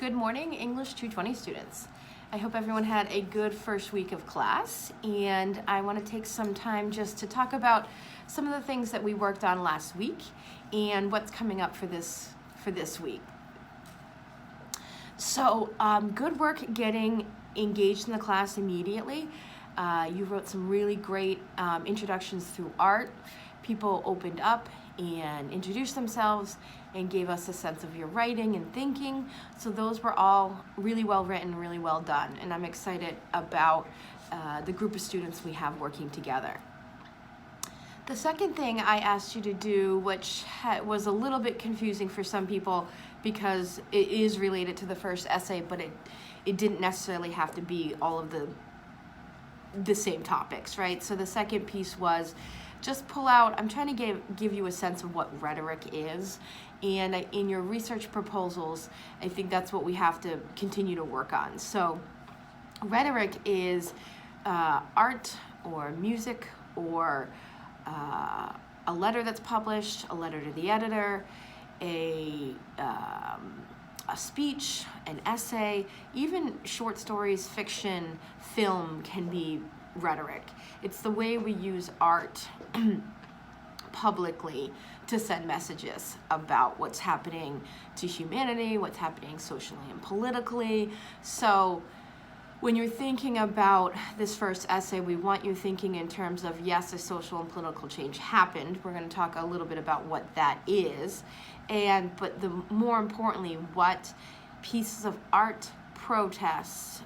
Good morning, English 220 students. I hope everyone had a good first week of class, and I want to take some time just to talk about some of the things that we worked on last week and what's coming up for this week. So, good work getting engaged in the class immediately. You wrote some really great introductions through art. People opened up and introduced themselves and gave us a sense of your writing and thinking. So those were all really well written, really well done. And I'm excited about the group of students we have working together. The second thing I asked you to do, which was a little bit confusing for some people because it is related to the first essay, but it didn't necessarily have to be all of the same topics, right? So the second piece was just pull out, I'm trying to give you a sense of what rhetoric is, and in your research proposals, I think that's what we have to continue to work on. So rhetoric is art or music or a letter that's published, a letter to the editor, a speech, an essay, even short stories, fiction, film can be rhetoric. It's the way we use art publicly to send messages about what's happening to humanity, what's happening socially and politically. So when you're thinking about this first essay, we want you thinking in terms of, yes, a social and political change happened. We're going to talk a little bit about what that is, but more importantly, what pieces of art, protests,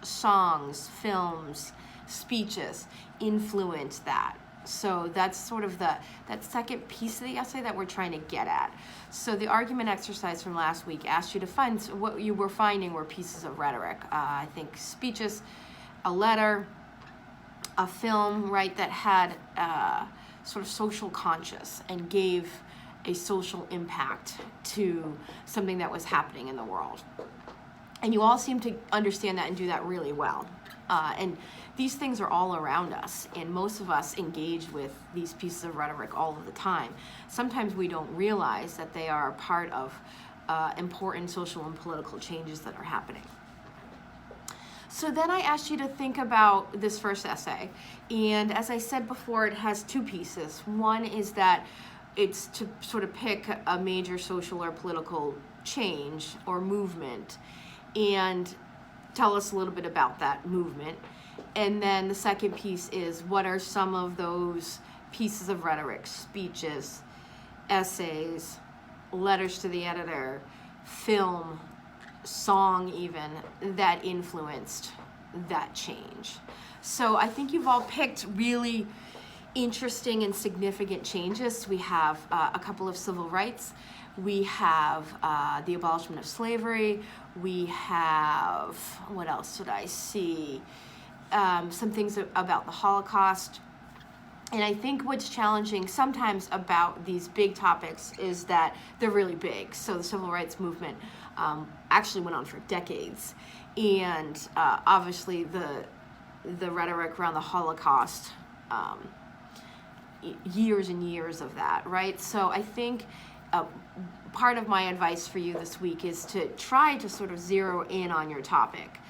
songs, films, speeches influence that. So that's sort of that second piece of the essay that we're trying to get at. So the argument exercise from last week asked you to find what you were finding were pieces of rhetoric. I think speeches, a letter, a film, right, that had sort of social conscious and gave a social impact to something that was happening in the world. And you all seem to understand that and do that really well. And these things are all around us, and most of us engage with these pieces of rhetoric all of the time. Sometimes we don't realize that they are a part of important social and political changes that are happening. So then I asked you to think about this first essay, and as I said before, it has two pieces. One is that it's to sort of pick a major social or political change or movement and tell us a little bit about that movement. And then the second piece is, what are some of those pieces of rhetoric, speeches, essays, letters to the editor, film, song even, that influenced that change. So I think you've all picked really interesting and significant changes. We have a couple of civil rights. We have the abolishment of slavery. We have, what else did I see? Some things about the Holocaust. And I think what's challenging sometimes about these big topics is that they're really big. So the civil rights movement actually went on for decades. And obviously the rhetoric around the Holocaust, years and years of that, right? So I think part of my advice for you this week is to try to sort of zero in on your topic.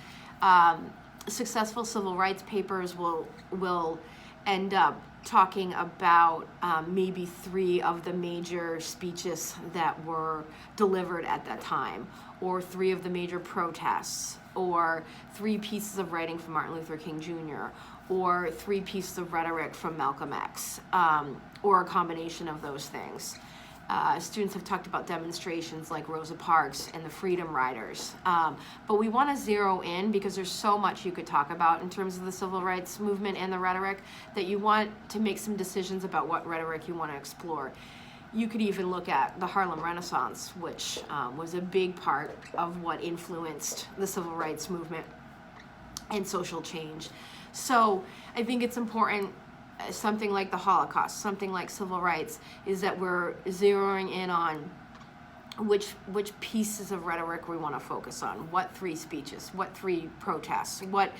Successful civil rights papers will end up talking about maybe three of the major speeches that were delivered at that time, or three of the major protests, or three pieces of writing from Martin Luther King Jr., or three pieces of rhetoric from Malcolm X, or a combination of those things. Students have talked about demonstrations like Rosa Parks and the Freedom Riders. But we want to zero in because there's so much you could talk about in terms of the civil rights movement and the rhetoric that you want to make some decisions about what rhetoric you want to explore. You could even look at the Harlem Renaissance, which was a big part of what influenced the civil rights movement and social change. So I think it's important, something like the Holocaust, something like civil rights, is that we're zeroing in on which pieces of rhetoric we want to focus on, what three speeches, what three protests, what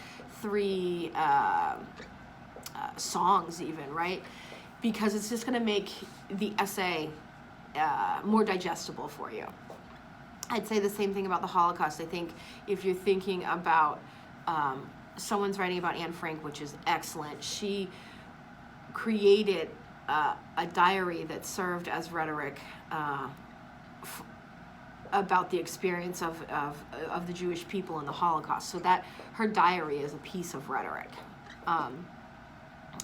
three songs even, right? Because it's just going to make the essay more digestible for you. I'd say the same thing about the Holocaust. I think if you're thinking about, someone's writing about Anne Frank, which is excellent. She created a diary that served as rhetoric about the experience of the Jewish people in the Holocaust. So that her diary is a piece of rhetoric.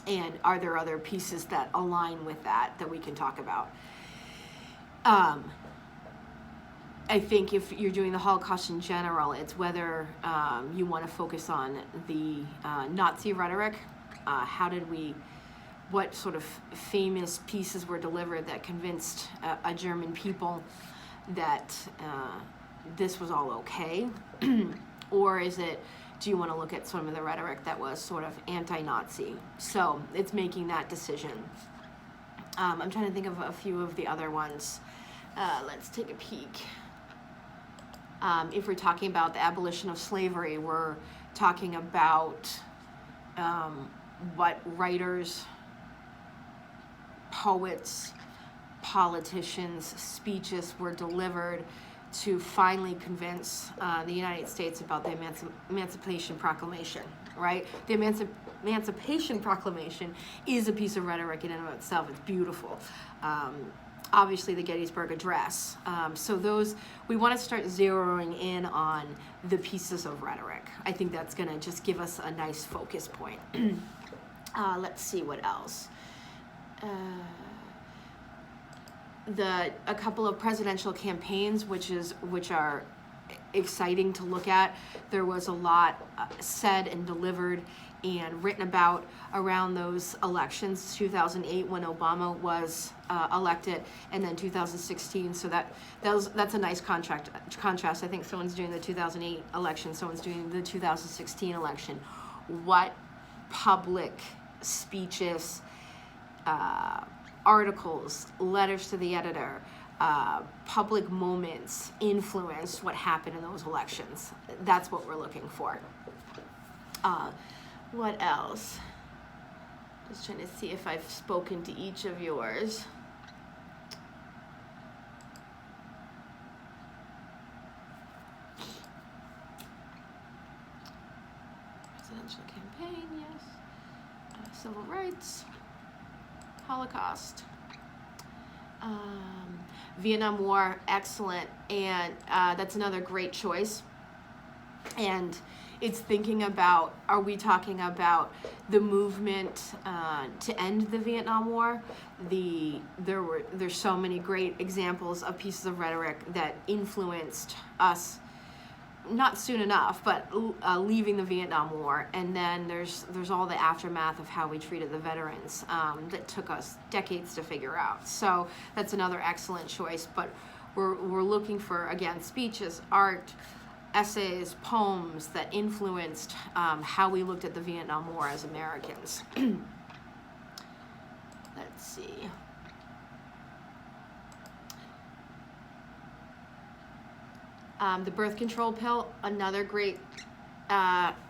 And are there other pieces that align with that we can talk about? I think if you're doing the Holocaust in general, it's whether you want to focus on the Nazi rhetoric. What sort of famous pieces were delivered that convinced a German people that this was all okay? Or do you want to look at some of the rhetoric that was sort of anti-Nazi? So it's making that decision. I'm trying to think of a few of the other ones. Let's take a peek. If we're talking about the abolition of slavery, we're talking about what writers, poets, politicians, speeches were delivered to finally convince the United States about the Emancipation Proclamation, right? The Emancipation Proclamation is a piece of rhetoric in and of itself. It's beautiful. Obviously the Gettysburg Address. So we want to start zeroing in on the pieces of rhetoric. I think that's going to just give us a nice focus point. Let's see what else. A couple of presidential campaigns, which are exciting to look at. There was a lot said and delivered and written about around those elections, 2008 when Obama was elected, and then 2016. So that's a nice contrast. I think someone's doing the 2008 election, someone's doing the 2016 election. What public speeches, articles, letters to the editor, public moments influenced what happened in those elections? That's what we're looking for. What else? Just trying to see if I've spoken to each of yours. Presidential campaign, yes. Civil rights. Holocaust. Vietnam War, excellent. And that's another great choice. And it's thinking about, are we talking about the movement to end the Vietnam War? There's so many great examples of pieces of rhetoric that influenced us, not soon enough, but leaving the Vietnam War. And then there's all the aftermath of how we treated the veterans that took us decades to figure out. So that's another excellent choice. But we're looking for, again, speeches, art, essays, poems that influenced how we looked at the Vietnam War as Americans. Let's see. The birth control pill, another great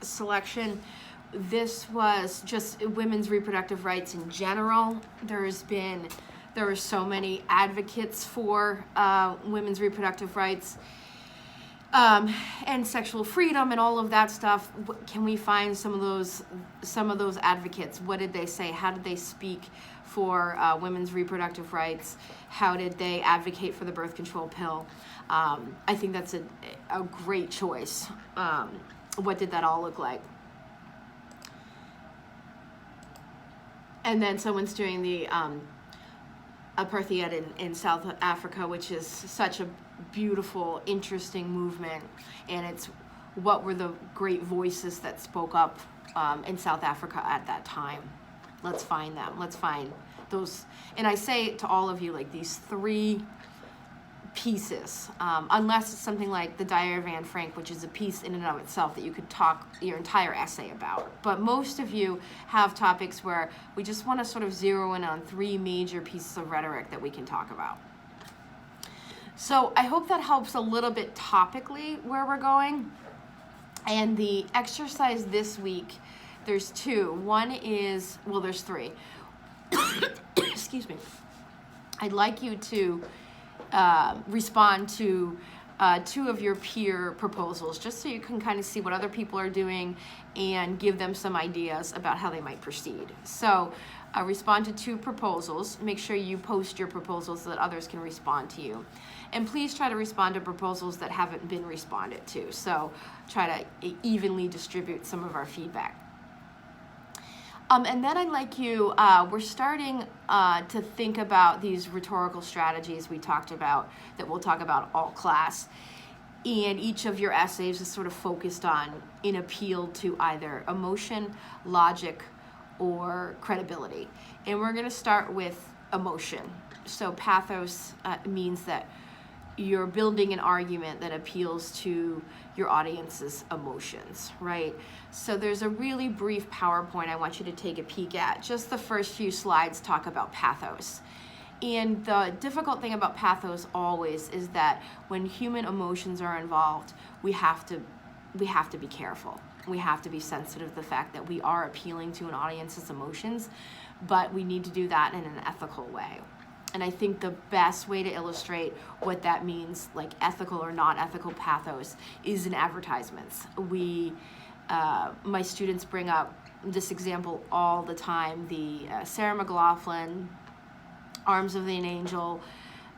selection. This was just women's reproductive rights in general. There are so many advocates for women's reproductive rights. And sexual freedom and all of that stuff. Can we find some of those advocates? What did they say? How did they speak for women's reproductive rights? How did they advocate for the birth control pill? I think that's a great choice. What did that all look like? And then someone's doing the apartheid in South Africa, which is such a beautiful, interesting movement, and it's what were the great voices that spoke up in South Africa at that time. Let's find them. Let's find those. And I say to all of you, like, these three pieces, unless it's something like the Diary of Anne Frank, which is a piece in and of itself that you could talk your entire essay about. But most of you have topics where we just want to sort of zero in on three major pieces of rhetoric that we can talk about. So I hope that helps a little bit topically where we're going. And the exercise this week, there's two. One is, well, there's three. Excuse me. I'd like you to respond to two of your peer proposals, just so you can kind of see what other people are doing and give them some ideas about how they might proceed. So respond to 2 proposals. Make sure you post your proposals so that others can respond to you. And please try to respond to proposals that haven't been responded to. So try to evenly distribute some of our feedback. And then I'd like you, we're starting to think about these rhetorical strategies we talked about, that we'll talk about all class. And each of your essays is sort of focused on an appeal to either emotion, logic, or credibility. And we're going to start with emotion. So pathos means that you're building an argument that appeals to your audience's emotions, right? So there's a really brief PowerPoint I want you to take a peek at. Just the first few slides talk about pathos. And the difficult thing about pathos always is that when human emotions are involved, we have to be careful. We have to be sensitive to the fact that we are appealing to an audience's emotions, but we need to do that in an ethical way. And I think the best way to illustrate what that means, like ethical or not ethical pathos, is in advertisements. My students bring up this example all the time, the Sarah McLachlan, Arms of an Angel,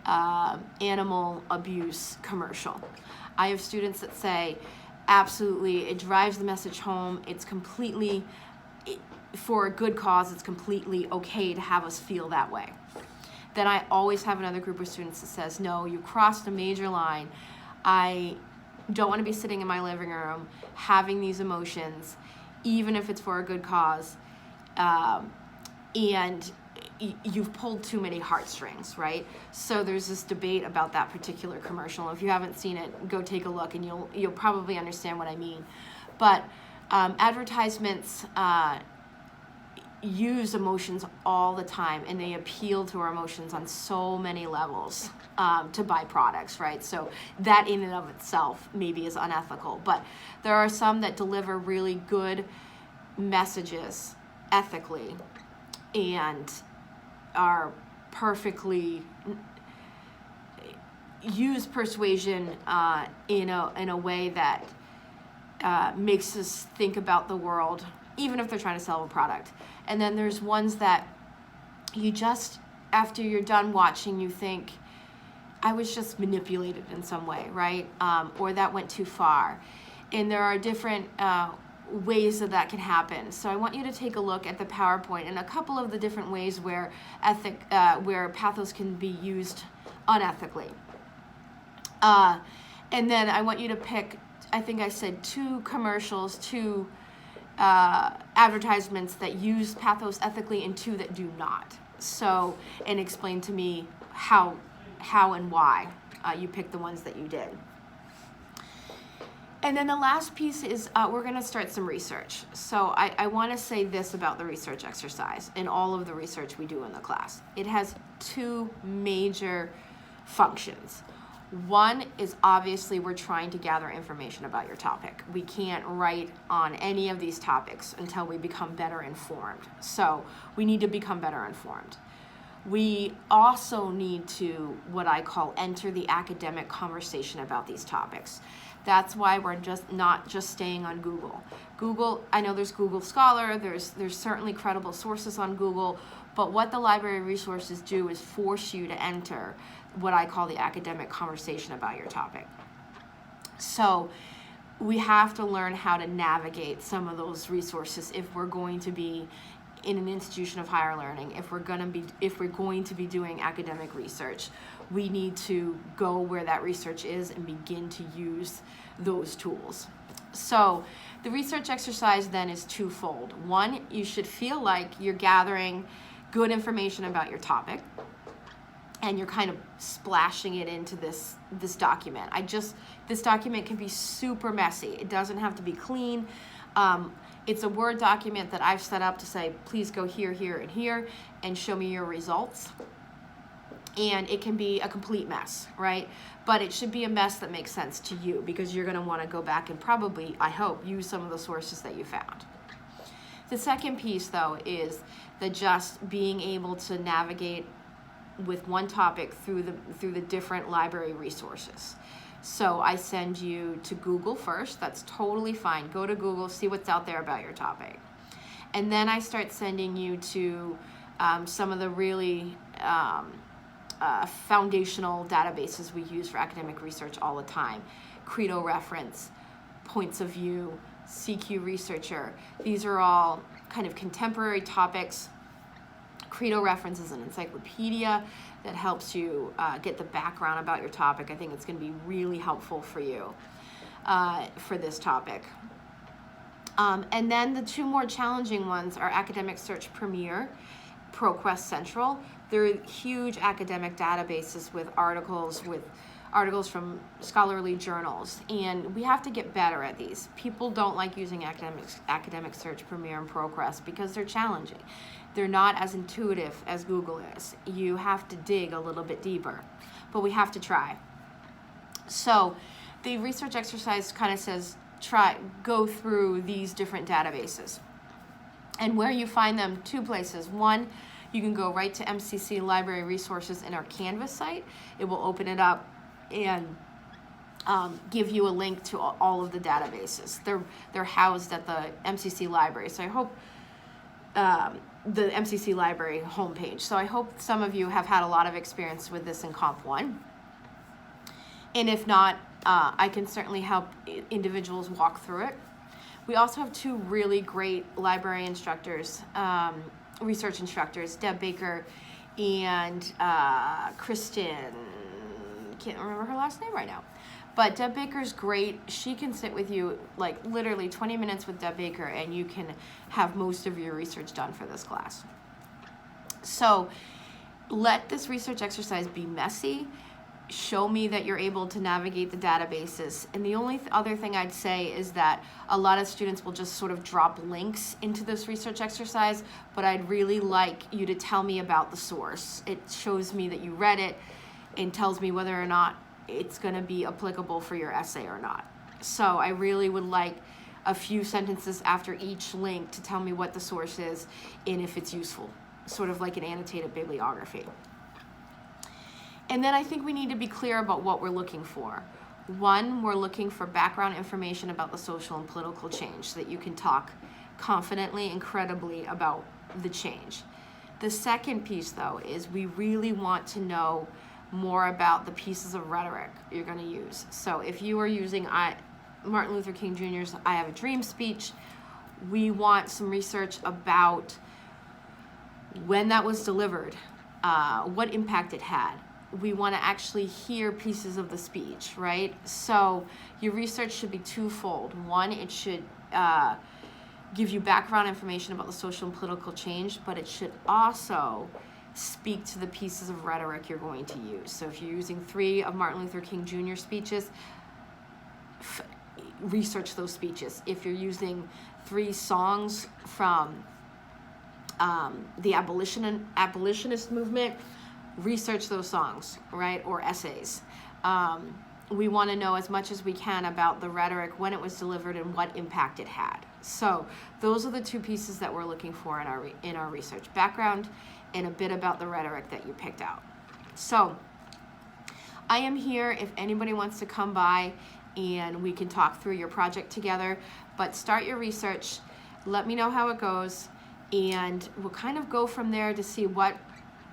animal abuse commercial. I have students that say, absolutely, it drives the message home, it's completely, for a good cause, it's completely okay to have us feel that way. Then I always have another group of students that says, no, you crossed a major line. I don't want to be sitting in my living room having these emotions, even if it's for a good cause, and you've pulled too many heartstrings, right? So there's this debate about that particular commercial. If you haven't seen it, go take a look and you'll probably understand what I mean. But advertisements use emotions all the time, and they appeal to our emotions on so many levels to buy products, right? So that in and of itself maybe is unethical, but there are some that deliver really good messages ethically and are perfectly use persuasion in a way that makes us think about the world, even if they're trying to sell a product. And then there's ones that you just, after you're done watching, you think, I was just manipulated in some way, right? Or that went too far. And there are different ways that can happen. So I want you to take a look at the PowerPoint and a couple of the different ways where pathos can be used unethically. And then I want you to pick, I think I said 2 commercials, 2 advertisements that use pathos ethically and 2 that do not. So, and explain to me how and why you picked the ones that you did. And then the last piece is we're going to start some research. So I want to say this about the research exercise and all of the research we do in the class. It has 2 major functions. One is obviously we're trying to gather information about your topic. We can't write on any of these topics until we become better informed. So we need to become better informed. We also need to, what I call, enter the academic conversation about these topics. That's why we're not just staying on Google. Google, I know there's Google Scholar, there's certainly credible sources on Google, but what the library resources do is force you to enter what I call the academic conversation about your topic. So we have to learn how to navigate some of those resources if we're going to be in an institution of higher learning. If we're going to be doing academic research, we need to go where that research is and begin to use those tools. So the research exercise then is twofold. One, you should feel like you're gathering good information about your topic and you're kind of splashing it into this document. This document can be super messy. It doesn't have to be clean. It's a Word document that I've set up to say, please go here, here, and here, and show me your results. And it can be a complete mess, right? But it should be a mess that makes sense to you, because you're gonna wanna go back and probably, I hope, use some of the sources that you found. The second piece, though, is just being able to navigate with one topic through the different library resources. So So I send you to Google first. That's totally fine. Go to Google, see what's out there about your topic. And then I start sending you to some of the really foundational databases we use for academic research all the time. Credo Reference, Points of View, CQ Researcher. These are all kind of contemporary topics. Credo Reference is an encyclopedia that helps you get the background about your topic. I think it's going to be really helpful for you for this topic. And then the two more challenging ones are Academic Search Premier, ProQuest Central. They're huge academic databases with articles from scholarly journals, and we have to get better at these. People don't like using Academic Search Premier and ProQuest because they're challenging. They're not as intuitive as Google is. You have to dig a little bit deeper, but we have to try. So the research exercise kind of says, go through these different databases. And where you find them, two places. One, you can go right to MCC Library Resources in our Canvas site. It will open it up and give you a link to all of the databases. They're housed at the MCC Library. So I hope the MCC Library homepage. So I hope some of you have had a lot of experience with this in Comp 1. And if not, I can certainly help individuals walk through it. We also have two really great library instructors, research instructors, Deb Baker and Kristen, can't remember her last name right now. But Deb Baker's great. She can sit with you like literally 20 minutes with Deb Baker and you can have most of your research done for this class. So let this research exercise be messy. Show me that you're able to navigate the databases. And the only other thing I'd say is that a lot of students will just sort of drop links into this research exercise, but I'd really like you to tell me about the source. It shows me that you read it and tells me whether or not it's going to be applicable for your essay or not. So I really would like a few sentences after each link to tell me what the source is and if it's useful, sort of like an annotated bibliography. And then I think we need to be clear about what we're looking for. One, we're looking for background information about the social and political change so that you can talk confidently and credibly about the change. The second piece, though, is we really want to know more about the pieces of rhetoric you're going to use. So if you are using Martin Luther King Jr.'s I Have a Dream speech, we want some research about when that was delivered, what impact it had. We want to actually hear pieces of the speech, right? So your research should be twofold. One, it should give you background information about the social and political change, but it should also speak to the pieces of rhetoric you're going to use. So if you're using 3 of Martin Luther King Jr. speeches, research those speeches. If you're using 3 songs from the abolitionist movement, research those songs, right, or essays. We want to know as much as we can about the rhetoric, when it was delivered, and what impact it had. So those are the 2 pieces that we're looking for in our research: background and a bit about the rhetoric that you picked out. So I am here if anybody wants to come by and we can talk through your project together. But start your research, let me know how it goes, and we'll kind of go from there to see what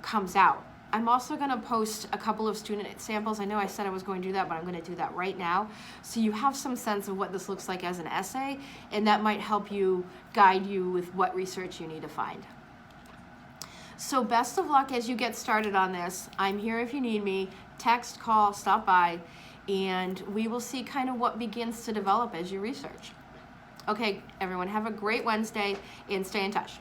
comes out. I'm also going to post a couple of student samples. I know I said I was going to do that, but I'm going to do that right now. So you have some sense of what this looks like as an essay, and that might help you, guide you with what research you need to find. So best of luck as you get started on this. I'm here if you need me. Text, call, stop by, and we will see kind of what begins to develop as you research. Okay, everyone, have a great Wednesday and stay in touch.